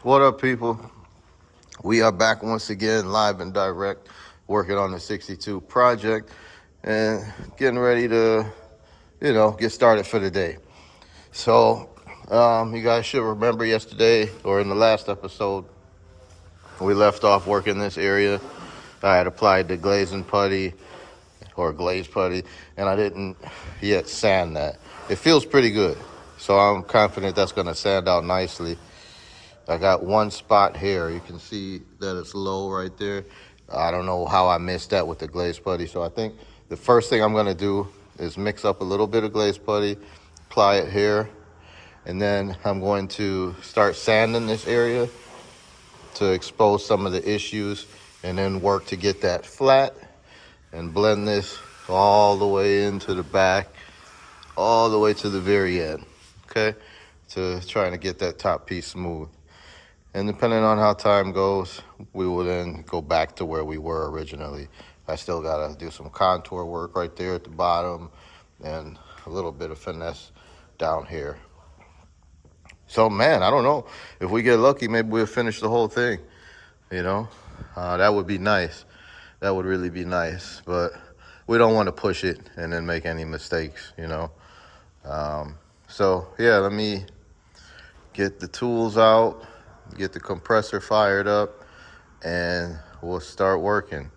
What up, people? We are back once again, live and direct, working on the 62 project and getting ready to, get started for the day. So, you guys should remember yesterday or in the last episode, we left off working this area. I had applied the glazing putty or glaze putty, and I didn't yet sand that. It feels pretty good, so I'm confident that's going to sand out nicely. I got one spot here. You can see that it's low right there. I don't know how I missed that with the glaze putty. So I think the first thing I'm gonna do is mix up a little bit of glaze putty, apply it here, and then I'm going to start sanding this area to expose some of the issues and then work to get that flat and blend this all the way into the back, all the way to the very end, okay? To trying to get that top piece smooth. And depending on how time goes, we will then go back to where we were originally. I still gotta do some contour work right there at the bottom and a little bit of finesse down here. So man, I don't know. If we get lucky, maybe we'll finish the whole thing, That would be nice. That would really be nice, but we don't want to push it and then make any mistakes, So yeah, let me get the tools out, get the compressor fired up, and we'll start working.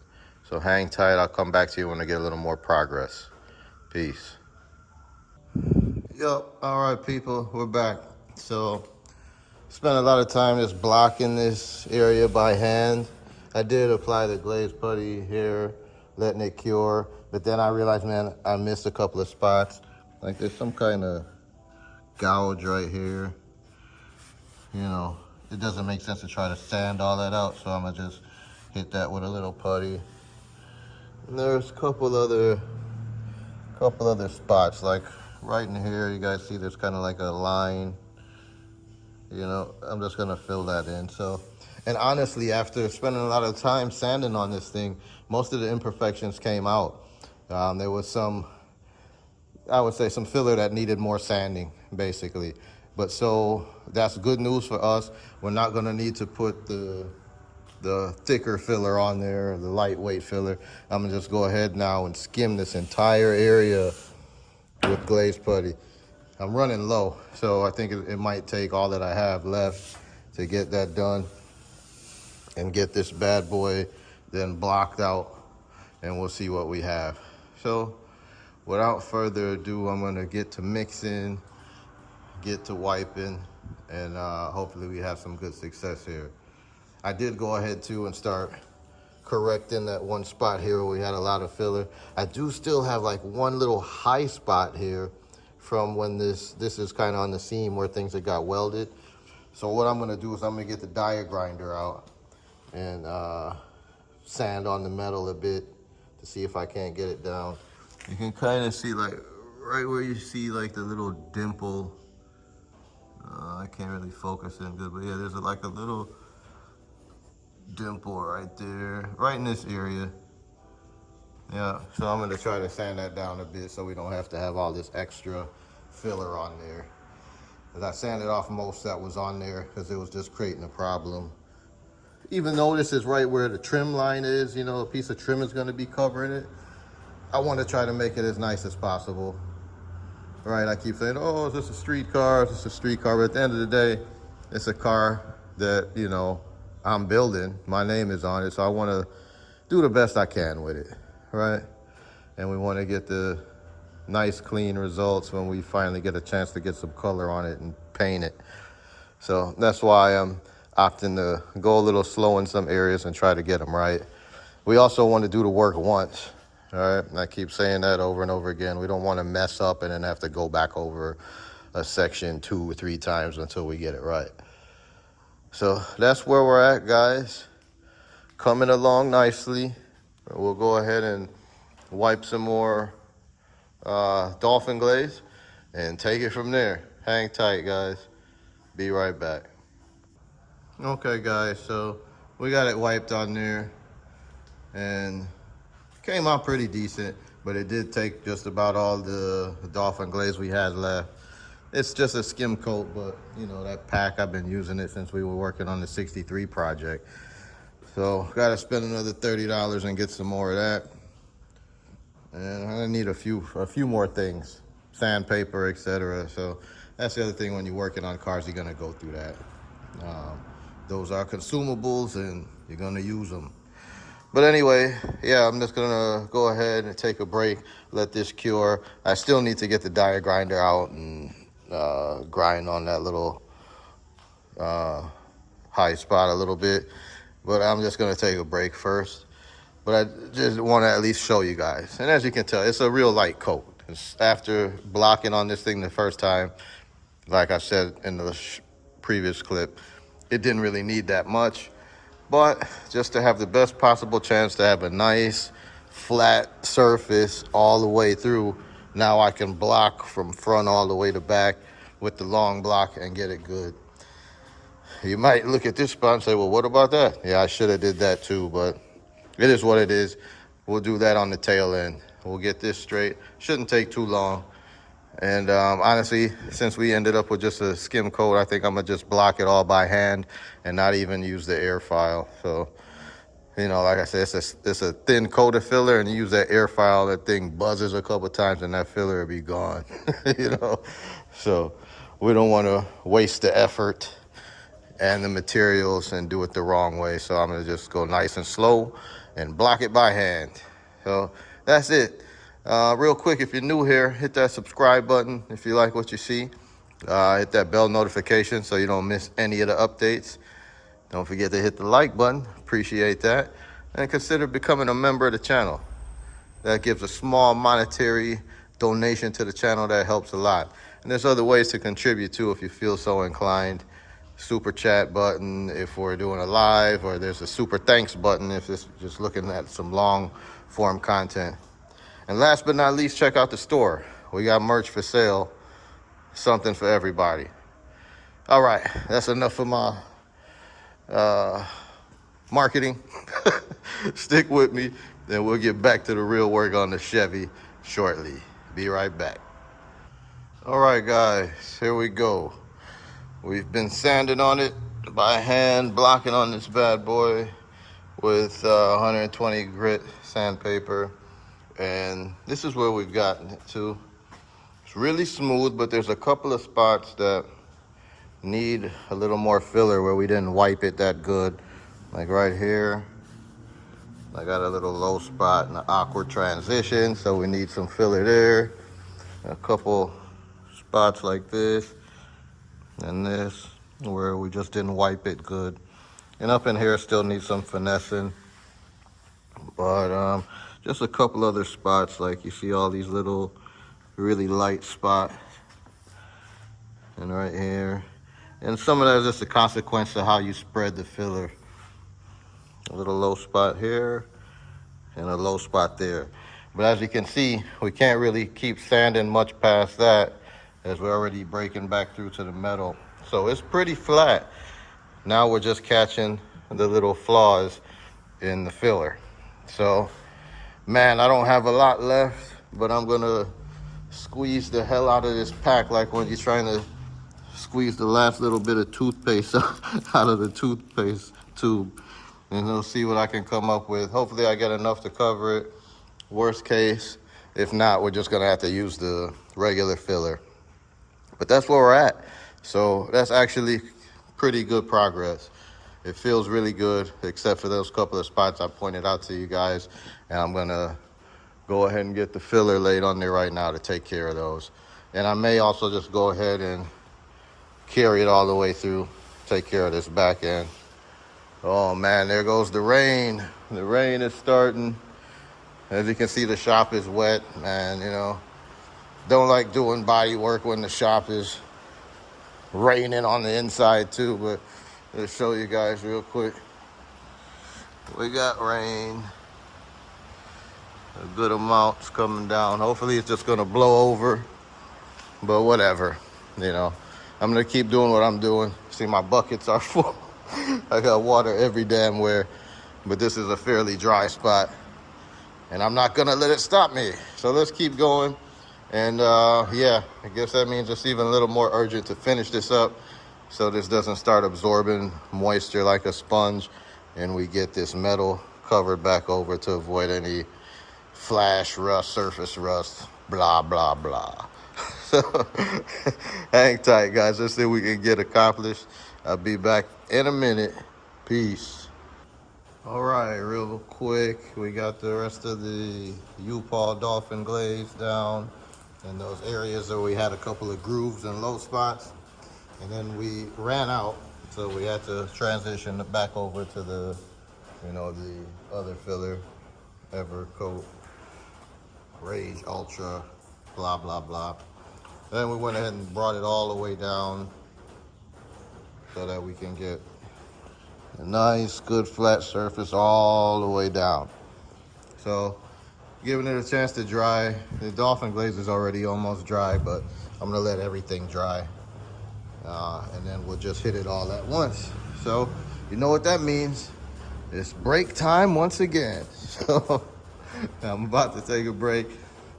So hang tight. I'll come back to you when I get a little more progress. Peace. Yup. All right, people, we're back. So spent a lot of time just blocking this area by hand. I did apply the glaze putty here, letting it cure, but then I realized, man, I missed a couple of spots. Like there's some kind of gouge right here. It doesn't make sense to try to sand all that out, so I'm gonna just hit that with a little putty. And there's a couple other spots, like right in here, you guys see there's kind of like a line. I'm just gonna fill that in. So, and honestly, after spending a lot of time sanding on this thing, most of the imperfections came out. There was some, I would say, some filler that needed more sanding, basically. But so that's good news for us. We're not gonna need to put the thicker filler on there, the lightweight filler. I'm gonna just go ahead now and skim this entire area with glaze putty. I'm running low, so I think it might take all that I have left to get that done and get this bad boy then blocked out, and we'll see what we have. So without further ado, I'm gonna get to mixing, get to wiping, and hopefully we have some good success here. I did go ahead too and start correcting that one spot here where we had a lot of filler. I do still have like one little high spot here from when this is kind of on the seam where things had got welded. So what I'm gonna do is I'm gonna get the dia grinder out and sand on the metal a bit to see if I can't get it down. You can kind of see like right where you see like the little dimple. I can't really focus in good, but yeah, there's like a little dimple right there, right in this area. Yeah, so I'm gonna try to sand that down a bit so we don't have to have all this extra filler on there. As I sanded off most that was on there because it was just creating a problem. Even though this is right where the trim line is, a piece of trim is gonna be covering it. I want to try to make it as nice as possible. Right, I keep saying, oh, is this a street car? Is this a street car? But at the end of the day, it's a car that, I'm building. My name is on it, so I want to do the best I can with it, right? And we want to get the nice, clean results when we finally get a chance to get some color on it and paint it. So that's why I'm opting to go a little slow in some areas and try to get them right. We also want to do the work once. All right, and I keep saying that over and over again. We don't want to mess up and then have to go back over a section 2 or 3 times until we get it right. So that's where we're at, guys. Coming along nicely. We'll go ahead and wipe some more dolphin glaze and take it from there. Hang tight, guys. Be right back. Okay, guys, so we got it wiped on there and came out pretty decent, but it did take just about all the dolphin glaze we had left. It's just a skim coat, but you know, that pack, I've been using it since we were working on the 63 project. So gotta spend another $30 and get some more of that. And I need a few more things, sandpaper, etc. So that's the other thing when you're working on cars, you're gonna go through that. Um, those are consumables, and you're gonna use them. But anyway, yeah, I'm just gonna go ahead and take a break, let this cure. I still need to get the dire grinder out and grind on that little high spot a little bit. But I'm just gonna take a break first. But I just want to at least show you guys. And as you can tell, it's a real light coat. It's after blocking on this thing the first time, like I said in the previous clip, it didn't really need that much. But just to have the best possible chance to have a nice flat surface all the way through, now I can block from front all the way to back with the long block and get it good. You might look at this spot and say, well, what about that? Yeah, I should have did that too, but it is what it is. We'll do that on the tail end. We'll get this straight. Shouldn't take too long. And honestly, since we ended up with just a skim coat, I think I'm gonna just block it all by hand and not even use the air file. So, you know, like I said, it's a thin coat of filler, and you use that air file, that thing buzzes a couple times and that filler will be gone, you know? So we don't wanna waste the effort and the materials and do it the wrong way. So I'm gonna just go nice and slow and block it by hand. So that's it. Real quick, if you're new here, hit that subscribe button if you like what you see. Hit that bell notification so you don't miss any of the updates. Don't forget to hit the like button, appreciate that. And consider becoming a member of the channel. That gives a small monetary donation to the channel that helps a lot. And there's other ways to contribute too if you feel so inclined. Super chat button if we're doing a live, or there's a super thanks button if it's just looking at some long form content. And last but not least, check out the store. We got merch for sale, something for everybody. All right, that's enough for my marketing. Stick with me, then we'll get back to the real work on the Chevy shortly. Be right back. All right, guys, here we go. We've been sanding on it by hand, blocking on this bad boy with 120 grit sandpaper. And this is where we've gotten it to. It's really smooth, but there's a couple of spots that need a little more filler where we didn't wipe it that good. Like right here, I got a little low spot and an awkward transition, so we need some filler there. A couple spots like this and this where we just didn't wipe it good. And up in here still needs some finessing. But just a couple other spots, like you see all these little really light spots. And right here. And some of that is just a consequence of how you spread the filler. A little low spot here and a low spot there. But as you can see, we can't really keep sanding much past that as we're already breaking back through to the metal. So it's pretty flat. Now we're just catching the little flaws in the filler. So, man, I don't have a lot left, but I'm gonna squeeze the hell out of this pack like when you're trying to squeeze the last little bit of toothpaste out of the toothpaste tube. And we'll see what I can come up with. Hopefully I get enough to cover it. Worst case, if not, we're just gonna have to use the regular filler. But that's where we're at. So that's actually pretty good progress. It feels really good, except for those couple of spots I pointed out to you guys. And I'm gonna go ahead and get the filler laid on there right now to take care of those. And I may also just go ahead and carry it all the way through, take care of this back end. Oh man, there goes the rain. The rain is starting. As you can see, the shop is wet, man, you know. Don't like doing body work when the shop is raining on the inside too, but let's show you guys real quick. We got rain. A good amount's coming down. Hopefully it's just gonna blow over, but whatever, you know. I'm gonna keep doing what I'm doing. See, my buckets are full. I got water every damn where, but this is a fairly dry spot, and I'm not gonna let it stop me. So let's keep going. And yeah, I guess that means it's even a little more urgent to finish this up so this doesn't start absorbing moisture like a sponge and we get this metal covered back over to avoid any flash rust, surface rust, blah, blah, blah. So hang tight, guys. Let's see what we can get accomplished. I'll be back in a minute. Peace. All right, real quick, we got the rest of the U-Paw dolphin glaze down in those areas where we had a couple of grooves and low spots, and then we ran out, so we had to transition back over to the, the other filler, Evercoat, Rage Ultra, blah, blah, blah. Then we went ahead and brought it all the way down so that we can get a nice, good flat surface all the way down. So, giving it a chance to dry. The dolphin glaze is already almost dry, but I'm gonna let everything dry. And then we'll just hit it all at once. So, you know what that means. It's break time once again. So, I'm about to take a break,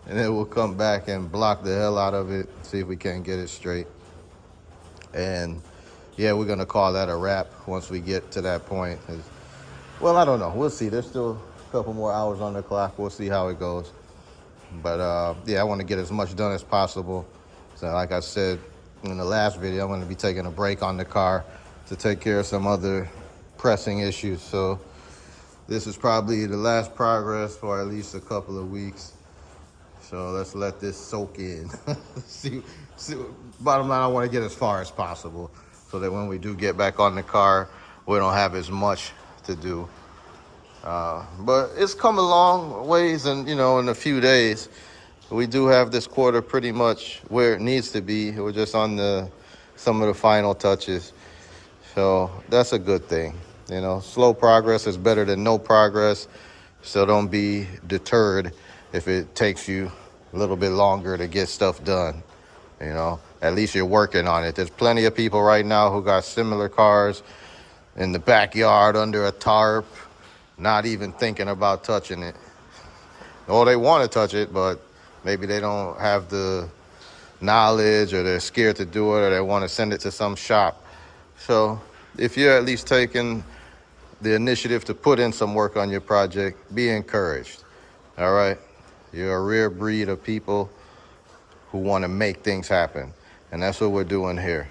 and then we'll come back and block the hell out of it, see if we can get it straight. And yeah, we're gonna call that a wrap once we get to that point. Well, I don't know. We'll see. There's still a couple more hours on the clock. We'll see how it goes. But yeah, I want to get as much done as possible. So like I said in the last video, I'm going to be taking a break on the car to take care of some other pressing issues. So this is probably the last progress for at least a couple of weeks. So let's let this soak in. see, bottom line, I want to get as far as possible so that when we do get back on the car, we don't have as much to do. But it's come a long ways, and in a few days, we do have this quarter pretty much where it needs to be. We're just on some of the final touches. So that's a good thing. Slow progress is better than no progress. So don't be deterred if it takes you a little bit longer to get stuff done. At least you're working on it. There's plenty of people right now who got similar cars in the backyard under a tarp, not even thinking about touching it. Or they want to touch it, but maybe they don't have the knowledge, or they're scared to do it, or they want to send it to some shop. So if you're at least taking the initiative to put in some work on your project, be encouraged. All right? You're a rare breed of people who want to make things happen. And that's what we're doing here.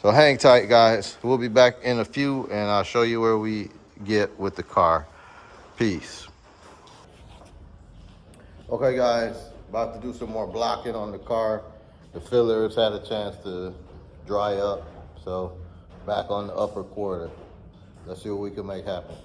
So hang tight, guys. We'll be back in a few, and I'll show you where we get with the car. Peace. Okay, guys. About to do some more blocking on the car. The fillers had a chance to dry up. So back on the upper quarter. Let's see what we can make happen.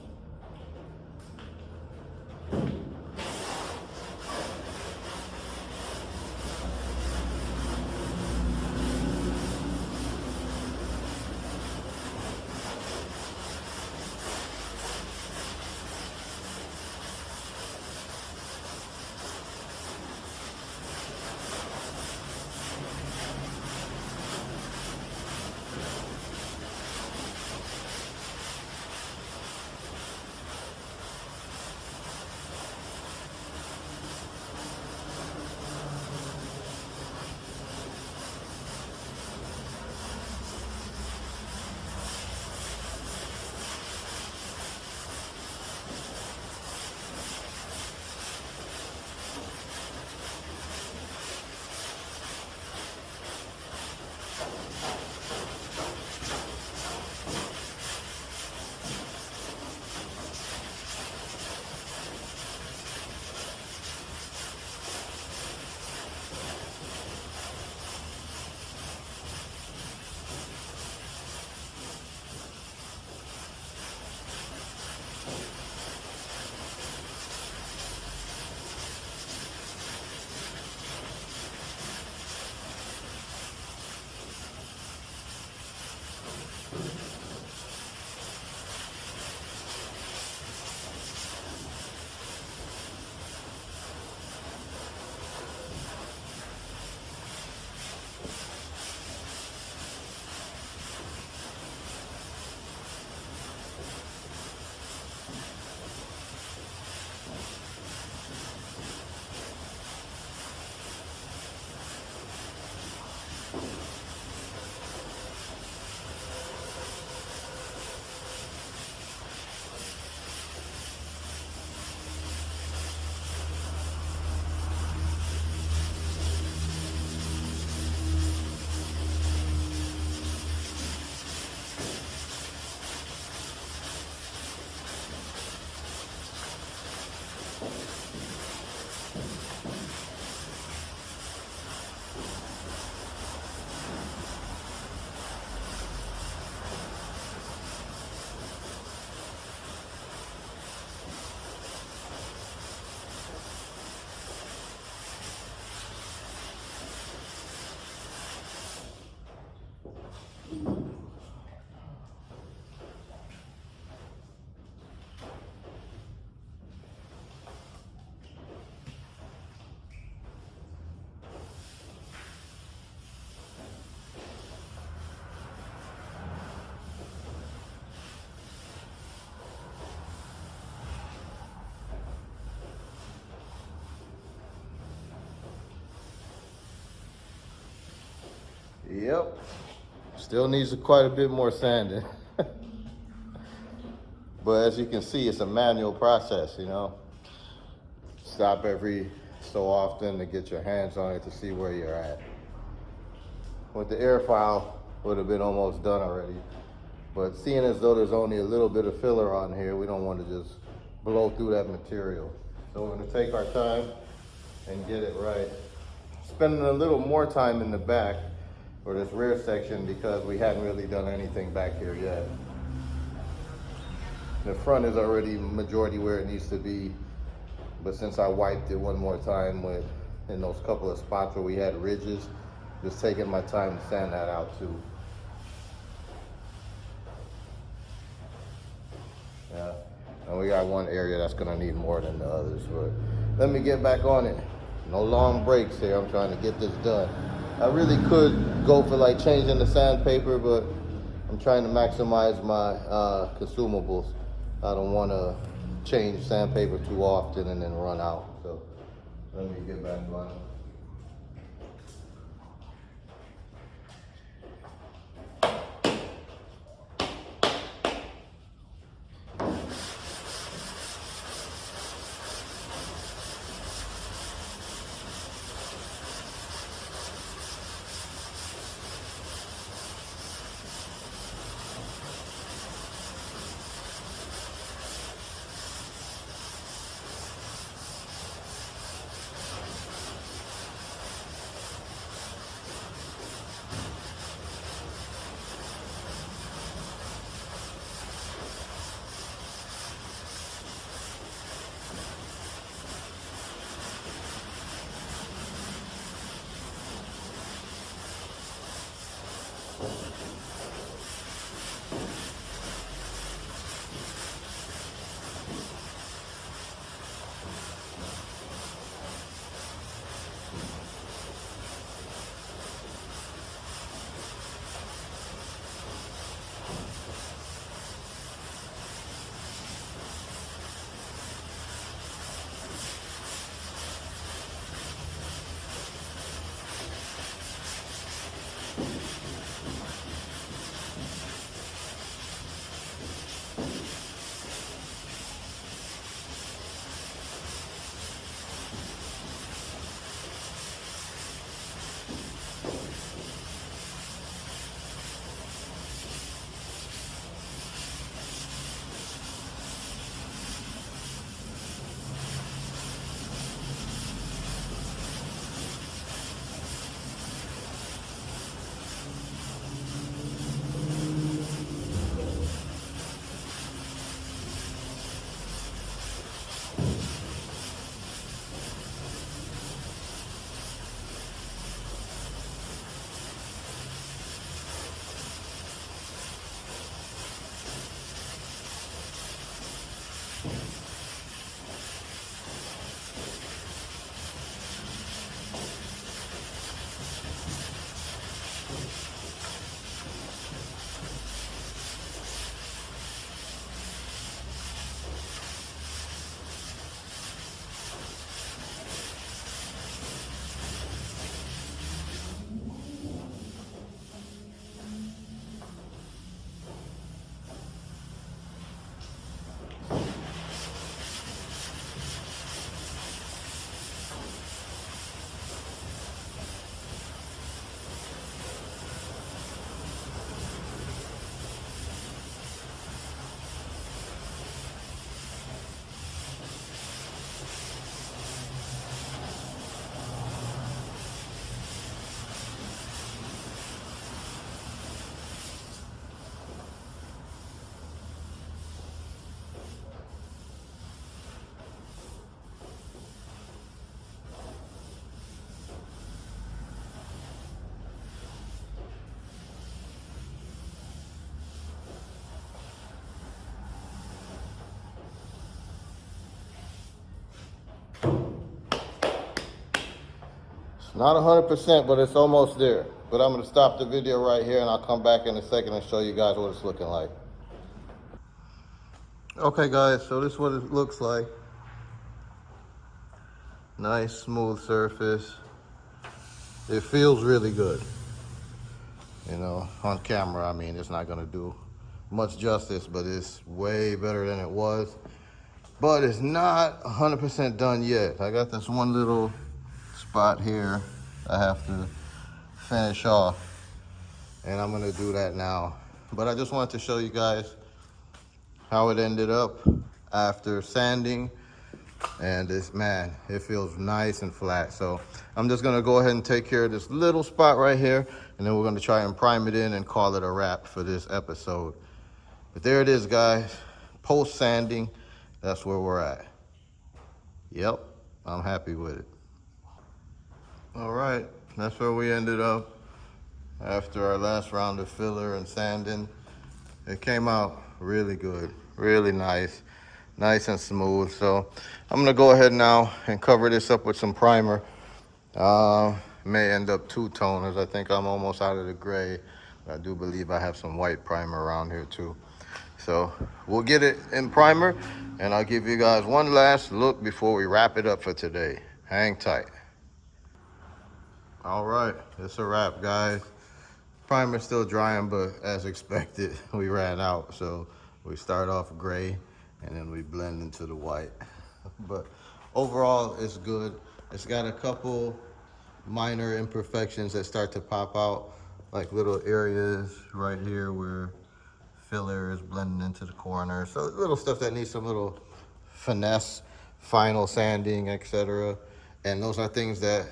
Yep. Still needs quite a bit more sanding. But as you can see, it's a manual process, you know. Stop every so often to get your hands on it to see where you're at. With the air file, would have been almost done already. But seeing as though there's only a little bit of filler on here, we don't want to just blow through that material. So we're going to take our time and get it right. Spending a little more time in the back for this rear section because we hadn't really done anything back here yet. The front is already majority where it needs to be, but since I wiped it one more time in those couple of spots where we had ridges, just taking my time to sand that out too. Yeah, and we got one area that's gonna need more than the others, but let me get back on it. No long breaks here, I'm trying to get this done. I really could go for like changing the sandpaper, but I'm trying to maximize my consumables. I don't wanna change sandpaper too often and then run out. So let me get back on it. Not 100%, but it's almost there. But I'm gonna stop the video right here and I'll come back in a second and show you guys what it's looking like. Okay guys, so this is what it looks like. Nice smooth surface. It feels really good. You know, on camera, I mean, it's not gonna do much justice, but it's way better than it was. But it's not 100% done yet. I got this one little spot here I have to finish off, and I'm gonna do that now. But I just wanted to show you guys how it ended up after sanding. And this, man, it feels nice and flat. So I'm just gonna go ahead and take care of this little spot right here, and then we're gonna try and prime it in and call it a wrap for this episode. But there it is, guys. Post sanding, that's where we're at. Yep, I'm happy with it. All right, that's where we ended up after our last round of filler and sanding. It came out really good, really nice, nice and smooth. So I'm gonna go ahead now and cover this up with some primer. May end up two-toners. I think I'm almost out of the gray. I do believe I have some white primer around here too. So we'll get it in primer, and I'll give you guys one last look before we wrap it up for today. Hang tight. All right, it's a wrap, guys. Primer's still drying, but as expected, we ran out. So we start off gray, and then we blend into the white. But overall, it's good. It's got a couple minor imperfections that start to pop out, like little areas right here where filler is blending into the corner. So little stuff that needs some little finesse, final sanding, etc. And those are things that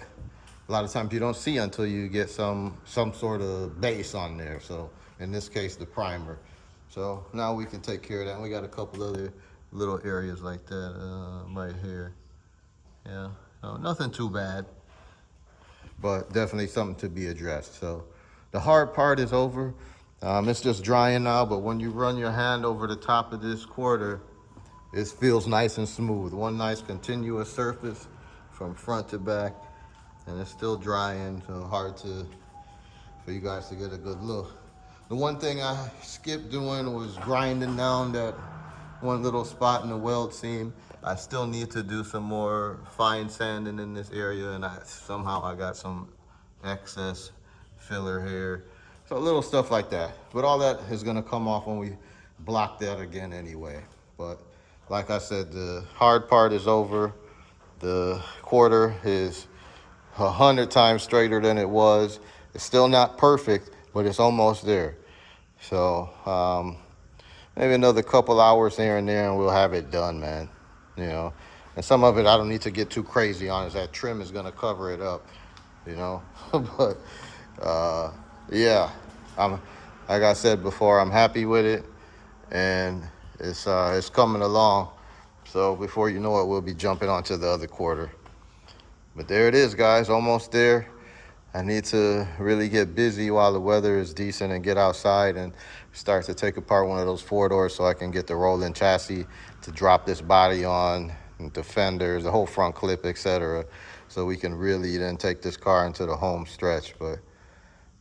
a lot of times you don't see until you get some sort of base on there. So in this case, the primer. So now we can take care of that. And we got a couple other little areas like that right here. Yeah, so nothing too bad, but definitely something to be addressed. So the hard part is over. It's just drying now, but when you run your hand over the top of this quarter, it feels nice and smooth. One nice continuous surface from front to back, and it's still drying, so hard for you guys to get a good look. The one thing I skipped doing was grinding down that one little spot in the weld seam. I still need to do some more fine sanding in this area, and somehow I got some excess filler here. So little stuff like that. But all that is gonna come off when we block that again anyway. But like I said, the hard part is over. The quarter is 100 times straighter than it was. It's still not perfect, but it's almost there. So maybe another couple hours here and there, and we'll have it done, man. You know, and some of it I don't need to get too crazy on, as that trim is gonna cover it up. You know, but yeah, I'm, like I said before, I'm happy with it, and it's coming along. So before you know it, we'll be jumping onto the other quarter. But there it is, guys, almost there. I need to really get busy while the weather is decent and get outside and start to take apart one of those four doors so I can get the rolling chassis to drop this body on, the fenders, the whole front clip, etc. So we can really then take this car into the home stretch. But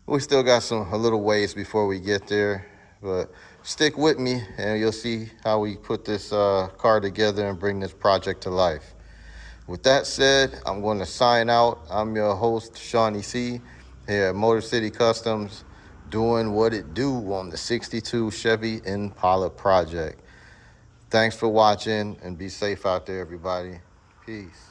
we still got a little ways before we get there. But stick with me and you'll see how we put this car together and bring this project to life. With that said, I'm going to sign out. I'm your host, Shawnee C, here at Motor City Customs, doing what it do on the 62 Chevy Impala project. Thanks for watching, and be safe out there, everybody. Peace.